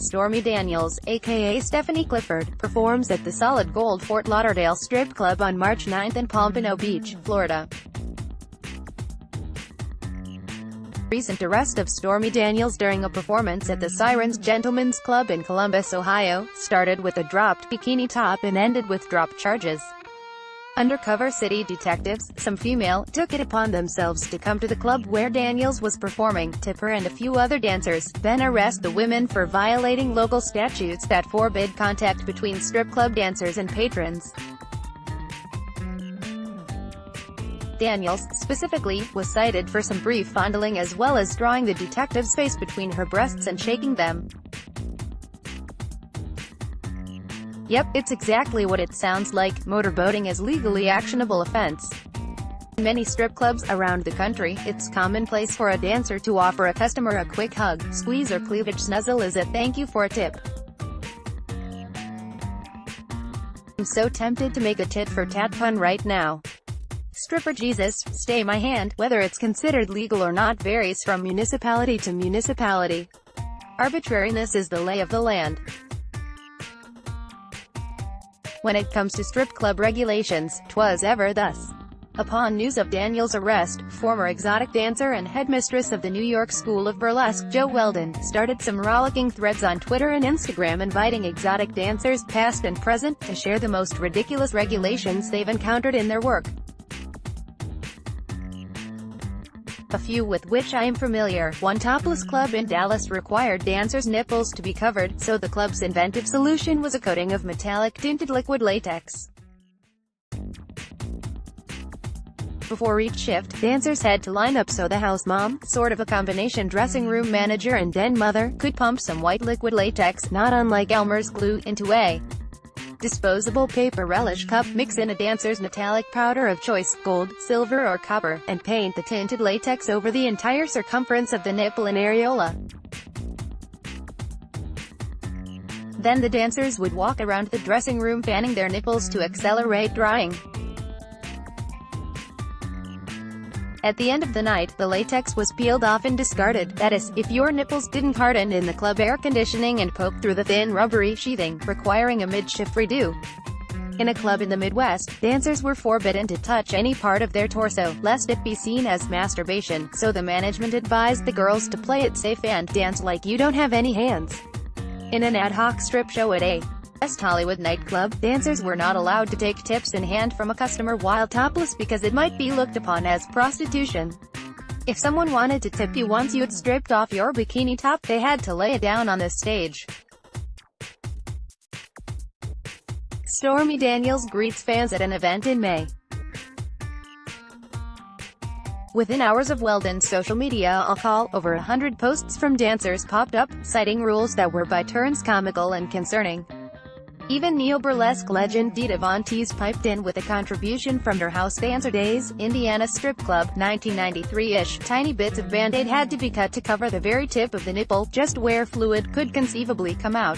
Stormy Daniels, aka Stephanie Clifford, performs at the Solid Gold Fort Lauderdale Strip Club on March 9 in Pompano Beach, Florida. Recent arrest of Stormy Daniels during a performance at the Sirens Gentlemen's Club in Columbus, Ohio, started with a dropped bikini top and ended with dropped charges. Undercover city detectives, some female, took it upon themselves to come to the club where Daniels was performing, tip her and a few other dancers, then arrest the women for violating local statutes that forbid contact between strip club dancers and patrons. Daniels, specifically, was cited for some brief fondling as well as drawing the detective's face between her breasts and shaking them. Yep, it's exactly what it sounds like. Motorboating is legally actionable offense. In many strip clubs around the country, it's commonplace for a dancer to offer a customer a quick hug, squeeze or cleavage snuzzle as a thank you for a tip. I'm so tempted to make a tit-for-tat pun right now. Stripper Jesus, stay my hand. Whether it's considered legal or not varies from municipality to municipality. Arbitrariness is the lay of the land. When it comes to strip club regulations, 'twas ever thus. Upon news of Daniels' arrest, former exotic dancer and headmistress of the New York School of Burlesque Jo Weldon started some rollicking threads on Twitter and Instagram inviting exotic dancers, past and present, to share the most ridiculous regulations they've encountered in their work. A few with which I am familiar. One topless club in Dallas required dancers' nipples to be covered, so the club's inventive solution was a coating of metallic tinted liquid latex. Before each shift, dancers had to line up so the house mom, sort of a combination dressing room manager and den mother, could pump some white liquid latex, not unlike Elmer's glue, into a disposable paper relish cup, mix in a dancer's metallic powder of choice, gold, silver or copper, and paint the tinted latex over the entire circumference of the nipple and areola. Then the dancers would walk around the dressing room fanning their nipples to accelerate drying. At the end of the night, the latex was peeled off and discarded, that is, if your nipples didn't harden in the club air conditioning and poke through the thin rubbery sheathing, requiring a mid-shift redo. In a club in the Midwest, dancers were forbidden to touch any part of their torso, lest it be seen as masturbation, so the management advised the girls to play it safe and dance like you don't have any hands. In an ad hoc strip show at a West Hollywood nightclub, dancers were not allowed to take tips in hand from a customer while topless because it might be looked upon as prostitution. If someone wanted to tip you once you'd stripped off your bikini top, they had to lay it down on the stage. Stormy Daniels greets fans at an event in May. Within hours of Weldon's social media call, over 100 posts from dancers popped up, citing rules that were by turns comical and concerning. Even neo-burlesque legend Dita Von Teese piped in with a contribution from her house dancer days, Indiana strip club, 1993-ish. Tiny bits of Band-Aid had to be cut to cover the very tip of the nipple, just where fluid could conceivably come out.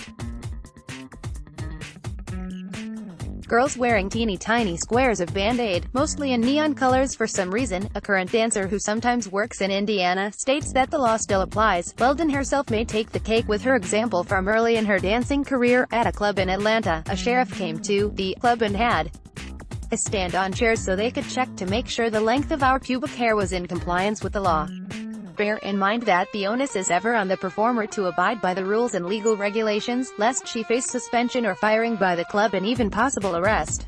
Girls wearing teeny tiny squares of Band-Aid, mostly in neon colors for some reason. A current dancer who sometimes works in Indiana states that the law still applies. Weldon herself may take the cake with her example from early in her dancing career. At a club in Atlanta, a sheriff came to the club and had us stand on chairs so they could check to make sure the length of our pubic hair was in compliance with the law. Bear in mind that the onus is ever on the performer to abide by the rules and legal regulations, lest she face suspension or firing by the club and even possible arrest.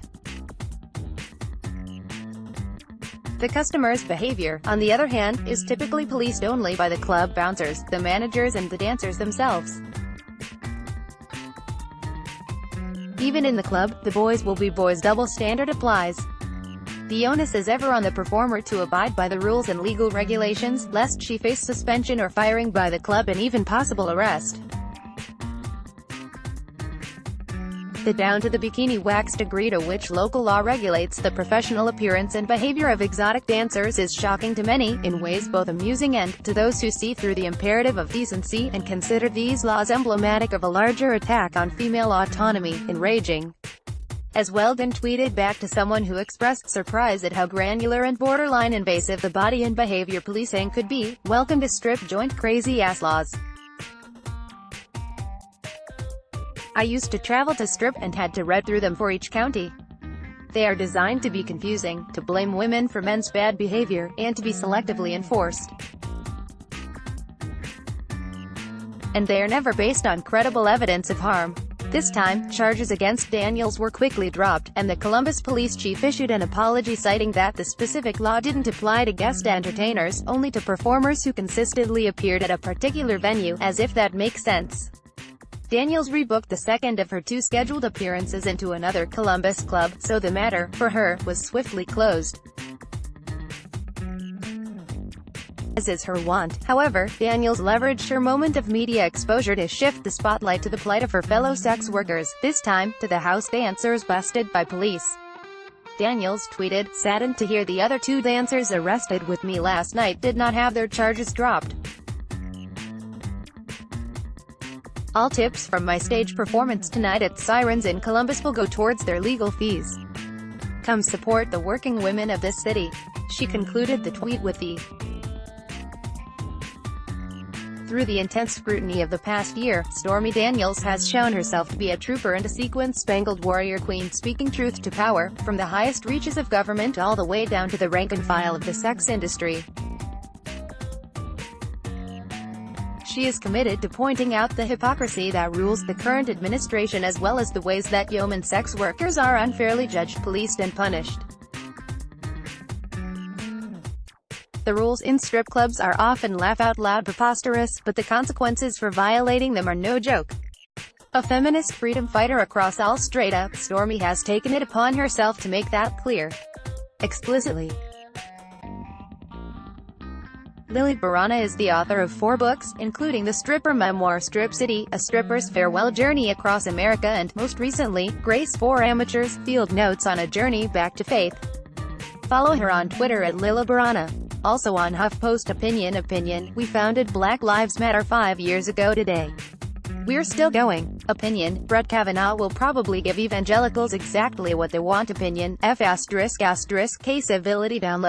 The customer's behavior, on the other hand, is typically policed only by the club bouncers, the managers and the dancers themselves. Even in the club, the boys will be boys. Double standard applies. The onus is ever on the performer to abide by the rules and legal regulations, lest she face suspension or firing by the club and even possible arrest. The down-to-the-bikini wax degree to which local law regulates the professional appearance and behavior of exotic dancers is shocking to many, in ways both amusing and, to those who see through the imperative of decency, and consider these laws emblematic of a larger attack on female autonomy, enraging. As Weldon tweeted back to someone who expressed surprise at how granular and borderline invasive the body and behavior policing could be, "Welcome to strip joint crazy ass laws." I used to travel to strip and had to read through them for each county. They are designed to be confusing, to blame women for men's bad behavior, and to be selectively enforced. And they are never based on credible evidence of harm. This time, charges against Daniels were quickly dropped, and the Columbus police chief issued an apology citing that the specific law didn't apply to guest entertainers, only to performers who consistently appeared at a particular venue, as if that makes sense. Daniels rebooked the second of her 2 scheduled appearances into another Columbus club, so the matter, for her, was swiftly closed. As is her wont, however, Daniels leveraged her moment of media exposure to shift the spotlight to the plight of her fellow sex workers, this time, to the house dancers busted by police. Daniels tweeted, "Saddened to hear the other 2 dancers arrested with me last night did not have their charges dropped. All tips from my stage performance tonight at Sirens in Columbus will go towards their legal fees. Come support the working women of this city." She concluded the tweet with the "Through the intense scrutiny of the past year, Stormy Daniels has shown herself to be a trooper and a sequin-spangled warrior queen speaking truth to power, from the highest reaches of government all the way down to the rank and file of the sex industry. She is committed to pointing out the hypocrisy that rules the current administration as well as the ways that yeoman sex workers are unfairly judged, policed and punished. The rules in strip clubs are often laugh-out-loud preposterous, but the consequences for violating them are no joke. A feminist freedom fighter across all straight-up, Stormy has taken it upon herself to make that clear. Explicitly. Lily Barana is the author of 4 books, including the stripper memoir Strip City, A Stripper's Farewell Journey Across America and, most recently, Grace for Amateurs, Field Notes on a Journey Back to Faith. Follow her on Twitter at Lila Barana. Also on HuffPost Opinion, we founded Black Lives Matter 5 years ago today. We're still going. Opinion, Brett Kavanaugh will probably give evangelicals exactly what they want. Opinion, F*** civility download.